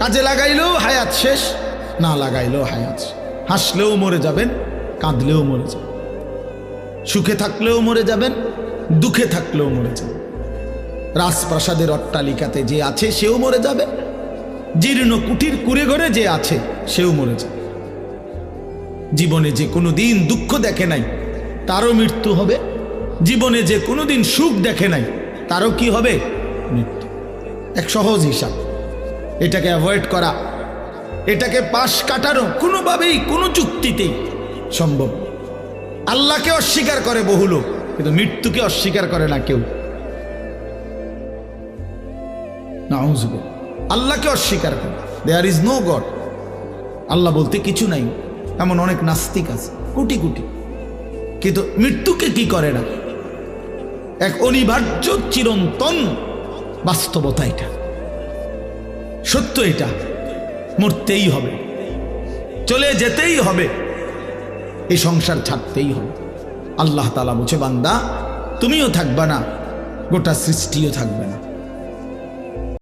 কাজে লাগাইলেও হায়াত শেষ, না লাগাইলেও হায়াত শেষ। হাসলেও মরে যাবেন, কাঁদলেও মরে যাবেন, সুখে থাকলেও মরে যাবেন, দুঃখে থাকলেও মরে যাবেন। রাজপ্রাসাদের অট্টালিকাতে যে আছে সেও মরে যাবে, জীর্ণ কুটির কুড়ে ঘরে যে আছে সেও মরে যাবে। জীবনে যে কোনো দিন দুঃখ দেখে নাই তারও মৃত্যু হবে, জীবনে যে কোনো দিন সুখ দেখে নাই তারও কি হবে? মৃত্যু। এক সহজ হিসাব। এটাকে অ্যাভয়েড করা, এটাকে পাশ কাটানো কোনোভাবেই কোনো যুক্তিতেই সম্ভব। আল্লাহকে অস্বীকার করে বহু লোক, কিন্তু মৃত্যুকে অস্বীকার করে না কেউ। নাউযুবিল্লাহ। আল্লাহকে অস্বীকার করে, দেয়ার ইজ নো গড, আল্লাহ বলতে কিছু নাই, এমন অনেক নাস্তিক আছে কোটি কোটি, কিন্তু মৃত্যুকে কি করে না। এক অনিবার্য চিরন্তন বাস্তবতা, এটা সত্য, এটা মরতেই হবে, চলে যেতেই হবে, এই সংসার ছাড়তেই হবে। আল্লাহ তাআলা বলছে, বান্দা তুমিও থাকবা না, গোটা সৃষ্টিও থাকবে না।